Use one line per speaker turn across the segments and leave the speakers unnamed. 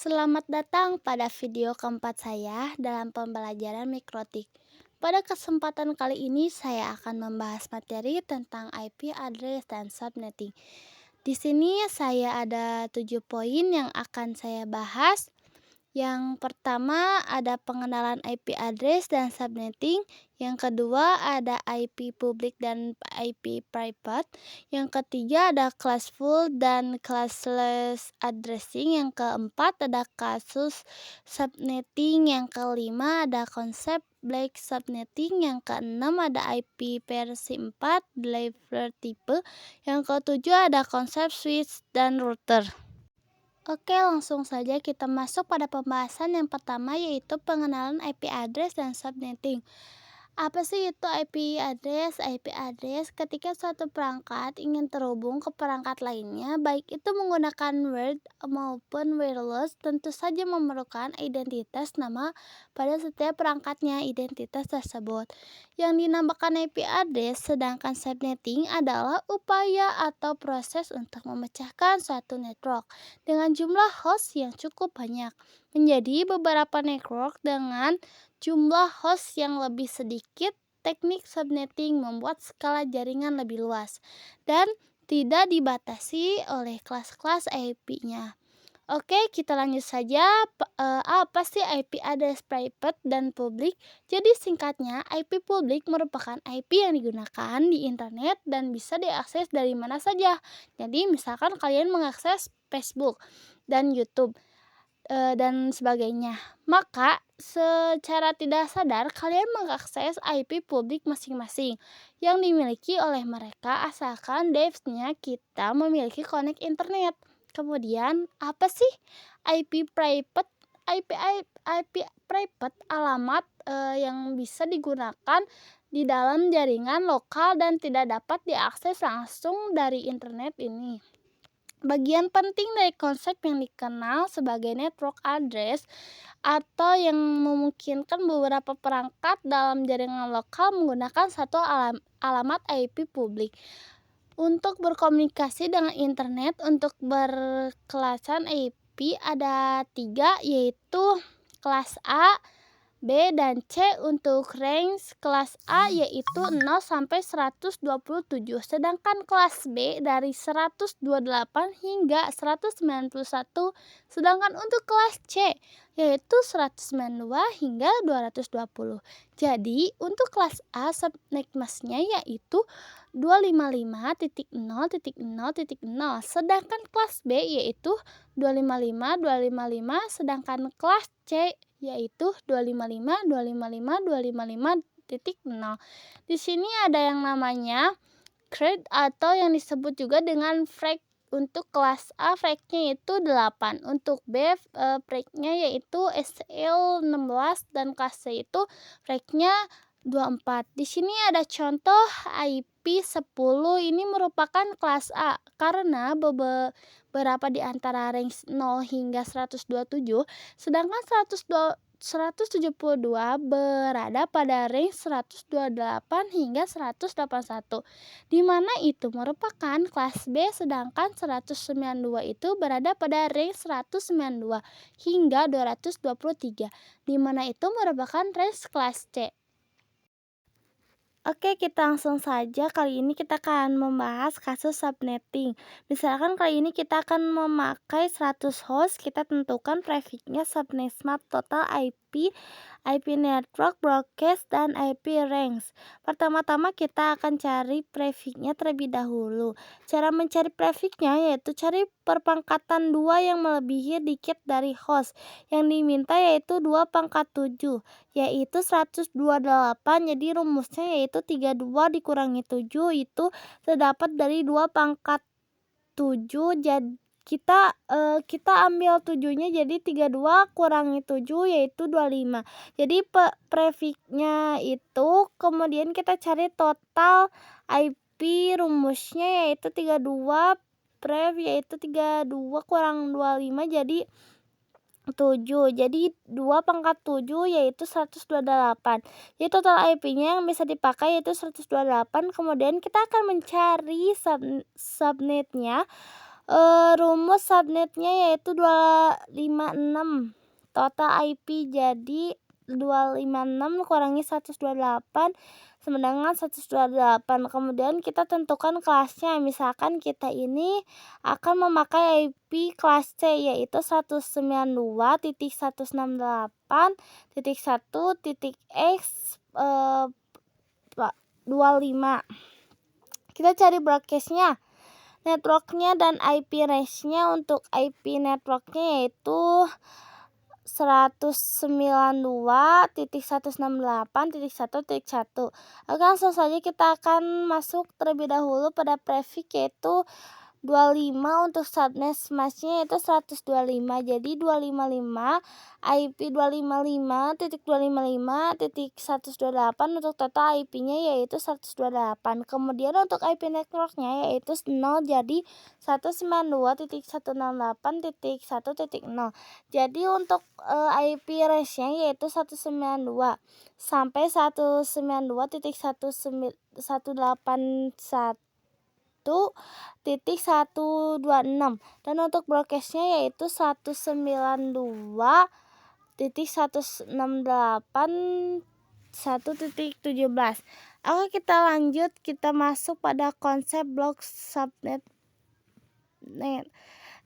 Selamat datang pada video keempat saya dalam pembelajaran mikrotik. Pada kesempatan kali ini saya akan membahas materi tentang IP address dan subnetting. Di sini saya ada 7 poin yang akan saya bahas. Yang pertama ada pengenalan IP address dan subnetting. Yang kedua ada IP public dan IP private. Yang ketiga ada classful dan classless addressing. Yang keempat ada kasus subnetting. Yang kelima ada konsep black subnetting. Yang keenam ada IP versi 4 driver type. Yang ketujuh ada konsep switch dan router. Oke, langsung saja kita masuk pada pembahasan yang pertama, yaitu pengenalan IP address dan subnetting. Apa sih itu IP address? IP address ketika suatu perangkat ingin terhubung ke perangkat lainnya, baik itu menggunakan wired maupun wireless, tentu saja memerlukan identitas nama pada setiap perangkatnya. Identitas tersebut yang dinamakan IP address, sedangkan subnetting adalah upaya atau proses untuk memecahkan suatu network dengan jumlah host yang cukup banyak menjadi beberapa network dengan jumlah host yang lebih sedikit. Teknik subnetting membuat skala jaringan lebih luas dan tidak dibatasi oleh kelas-kelas IP-nya. Oke, kita lanjut saja. Apa sih IP address private dan public? Jadi singkatnya, IP public merupakan IP yang digunakan di internet dan bisa diakses dari mana saja. Jadi misalkan kalian mengakses Facebook dan YouTube dan sebagainya. Maka secara tidak sadar kalian mengakses IP publik masing-masing yang dimiliki oleh mereka, asalkan devs-nya kita memiliki konek internet. Kemudian apa sih IP private? IP private alamat yang bisa digunakan di dalam jaringan lokal dan tidak dapat diakses langsung dari internet ini. Bagian penting dari konsep yang dikenal sebagai network address atau yang memungkinkan beberapa perangkat dalam jaringan lokal menggunakan satu alamat IP publik untuk berkomunikasi dengan internet. Untuk berkelasan IP ada 3, yaitu kelas A, B, dan C. Untuk range kelas A yaitu 0 sampai 127, sedangkan kelas B dari 128 hingga 191, sedangkan untuk kelas C yaitu 192 hingga 220. Jadi untuk kelas A subnet masknya yaitu 255.0.0.0, sedangkan kelas B yaitu 255.255, sedangkan kelas C yaitu 255.255.255.0. Di sini ada yang namanya CRED atau yang disebut juga dengan FREC. Untuk kelas A FREC-nya itu 8, untuk B FREC-nya yaitu SL16, dan kelas C itu FREC-nya 24. Di sini ada contoh IP 10, ini merupakan kelas A karena beberapa di antara range 0 hingga 127, sedangkan 172 berada pada range 128 hingga 181, di mana itu merupakan kelas B, sedangkan 192 itu berada pada range 192 hingga 223, di mana itu merupakan range kelas C. Oke, kita langsung saja. Kali ini kita akan membahas kasus subnetting. Misalkan kali ini kita akan memakai 100 host, kita tentukan prefixnya subnet smart total IP, IP network, broadcast, dan IP range. Pertama-tama kita akan cari prefixnya terlebih dahulu. Cara mencari prefixnya yaitu cari perpangkatan 2 yang melebihi dikit dari host. Yang diminta yaitu 2 pangkat 7, yaitu 128. Jadi rumusnya yaitu 32 dikurangi 7 itu terdapat dari 2 pangkat 7. Jadi kita ambil 7-nya, jadi 32 kurangi 7 yaitu 25. Jadi prefixnya itu, kemudian kita cari total IP, rumusnya yaitu 32 pref yaitu 32 kurang 25 jadi 7. Jadi 2 pangkat 7 yaitu 128. Jadi total IP-nya yang bisa dipakai yaitu 128. Kemudian kita akan mencari subnetnya. Rumus subnetnya yaitu 256. Total IP jadi 256 kurangi 128 sama dengan 128. Kemudian kita tentukan kelasnya. Misalkan kita ini akan memakai IP kelas C yaitu 192.168.1.x 25. Kita cari broadcast-nya, networknya dan IP range-nya. Untuk IP networknya yaitu 192.168.1.1. Oke, langsung saja kita akan masuk terlebih dahulu pada prefix yaitu 25. Untuk subnet match-nya yaitu 125. Jadi 255 IP 255.255.128 untuk total IP-nya yaitu 128. Kemudian untuk IP network-nya yaitu 0, jadi 192.168.1.0. Jadi untuk IP range-nya yaitu 192 sampai 192.181.126. Dan untuk broadcast-nya yaitu 192.168.1.17. Oke, kita lanjut, kita masuk pada konsep blok subnet.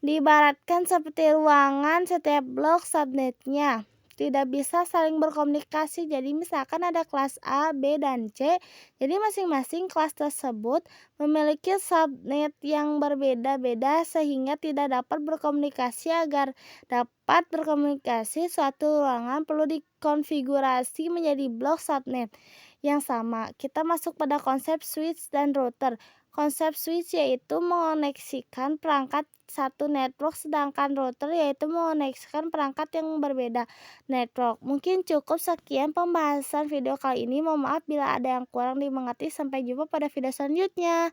Diibaratkan seperti ruangan, setiap blok subnetnya tidak bisa saling berkomunikasi. Jadi misalkan ada kelas A, B, dan C. Jadi masing-masing kelas tersebut memiliki subnet yang berbeda-beda sehingga tidak dapat berkomunikasi. Agar dapat berkomunikasi, suatu ruangan perlu dikonfigurasi menjadi blok subnet yang sama. Kita masuk pada konsep switch dan router. Konsep switch yaitu mengoneksikan perangkat satu network, sedangkan router yaitu mengoneksikan perangkat yang berbeda network. Mungkin cukup sekian pembahasan video kali ini. Mohon maaf bila ada yang kurang dimengerti. Sampai jumpa pada video selanjutnya.